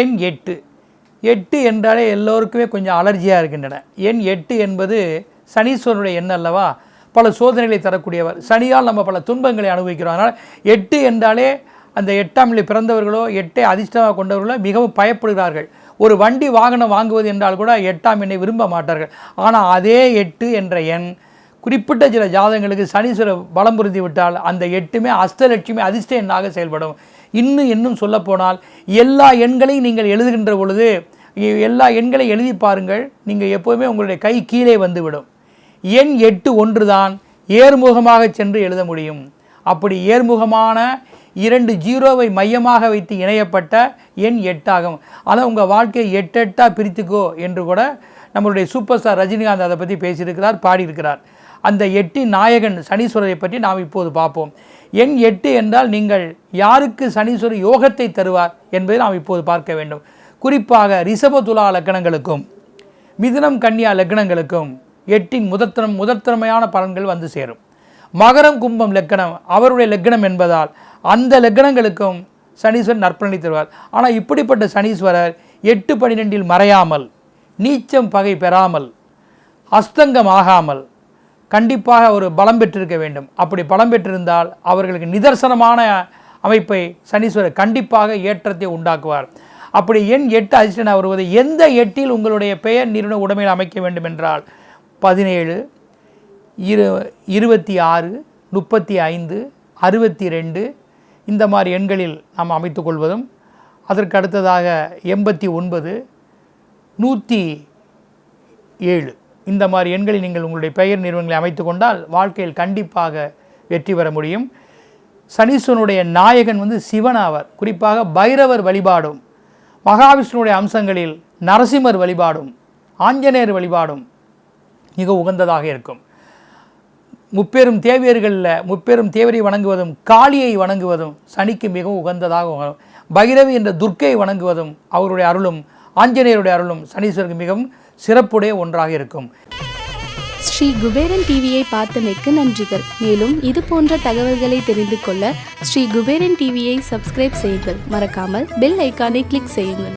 எண் 8. 8 என்றாலே எல்லோருக்குமே கொஞ்சம் அலர்ஜியாக இருக்கின்றன. எண் 8 என்பது சனீஸ்வரனுடைய எண் அல்லவா, பல சோதனைகளை தரக்கூடியவர். சனியால் நம்ம பல துன்பங்களை அனுபவிக்கிறோம். அதனால் 8 என்றாலே அந்த 8ஆம் நிலை பிறந்தவர்களோ 8ஐ அதிர்ஷ்டமாக கொண்டவர்களோ மிகவும் பயப்படுகிறார்கள். ஒரு வண்டி வாகனம் வாங்குவது என்றால் கூட 8ஆம் எண்ணை விரும்ப மாட்டார்கள். ஆனால் அதே 8 என்ற எண் குறிப்பிட்ட சில ஜாதகங்களுக்கு சனீஸ்வர பலம் புரிந்து விட்டால் அந்த 8மே அஷ்டலட்சுமி அதிர்ஷ்ட எண்ணாக செயல்படும். இன்னும் சொல்லப்போனால் எல்லா எண்களையும் நீங்கள் எழுதுகின்ற பொழுது எல்லா எண்களையும் எழுதி பாருங்கள், நீங்கள் எப்போவுமே உங்களுடைய கை கீழே வந்துவிடும். எண் 8 ஒன்று தான் ஏர்முகமாக சென்று எழுத முடியும். அப்படி ஏர்முகமான 2 ஜீரோவை மையமாக வைத்து இணையப்பட்ட எண் 8 ஆகும். ஆனால் உங்கள் வாழ்க்கையை 8 பிரித்துக்கோ என்று கூட நம்மளுடைய சூப்பர் ஸ்டார் ரஜினிகாந்த் அதை பற்றி பேசியிருக்கிறார், பாடியிருக்கிறார். அந்த 8 நாயகன் சனீஸ்வரரை பற்றி நாம் இப்போது பார்ப்போம். எண் 8 என்றால் நீங்கள் யாருக்கு சனீஸ்வரர் யோகத்தை தருவார் என்பதை நாம் இப்போது பார்க்க வேண்டும். குறிப்பாக ரிஷப துலா லக்னங்களுக்கும் மிதுனம் கன்னியா லக்னங்களுக்கும் 8இன் முதற்தன்மையான பலன்கள் வந்து சேரும். மகரம் கும்பம் லக்னம் அவருடைய லக்னம் என்பதால் அந்த லக்னங்களுக்கும் சனீஸ்வரர் நற்பலனை தருவார். ஆனால் இப்படிப்பட்ட சனீஸ்வரர் 8-12 மறையாமல், நீச்சம் பகை பெறாமல், அஸ்தங்கம் ஆகாமல் கண்டிப்பாக ஒரு பலம் பெற்றிருக்க வேண்டும். அப்படி பலம் பெற்றிருந்தால் அவர்களுக்கு நிதர்சனமான அமைப்பை சனீஸ்வரர் கண்டிப்பாக ஏற்றத்தை உண்டாக்குவார். அப்படி எண் 8 அதிர்ஷ்டம் வருவது எந்த 8இல் உங்களுடைய பெயர் நிறுவன உடைமையில் அமைக்க வேண்டும் என்றால் 17, 26, 35, 62 இந்த மாதிரி எண்களில் நாம் அமைத்து கொள்வதும், அதற்கு அடுத்ததாக 89, 107 இந்த மாதிரி எண்களில் நீங்கள் உங்களுடைய பெயர் நிறுவனங்களை அமைத்து கொண்டால் வாழ்க்கையில் கண்டிப்பாக வெற்றி பெற முடியும். சனீஸ்வரனுடைய நாயகன் சிவன் ஆவார். குறிப்பாக பைரவர் வழிபாடும், மகாவிஷ்ணுடைய அம்சங்களில் நரசிம்மர் வழிபாடும், ஆஞ்சநேயர் வழிபாடும் மிக உகந்ததாக இருக்கும். முப்பெரும் தேவியர்களில் முப்பெரும் தேவரை வணங்குவதும் காளியை வணங்குவதும் சனிக்கு மிகவும் உகந்ததாக, பைரவி என்ற துர்க்கையை வணங்குவதும் அவருடைய அருளும் ஆஞ்சநேயருடைய அருளும் சனீஸ்வரருக்கு மிகவும் சிறப்புடைய ஒன்றாக இருக்கும். ஸ்ரீ குபேரன் டிவியை பார்த்தமைக்கு நன்றிகள். மேலும் இது போன்ற தகவல்களை தெரிந்து கொள்ள ஸ்ரீ குபேரன் டிவியை சப்ஸ்கிரைப் செய்யுங்கள். மறக்காமல் பெல் ஐக்கானை கிளிக் செய்யுங்கள்.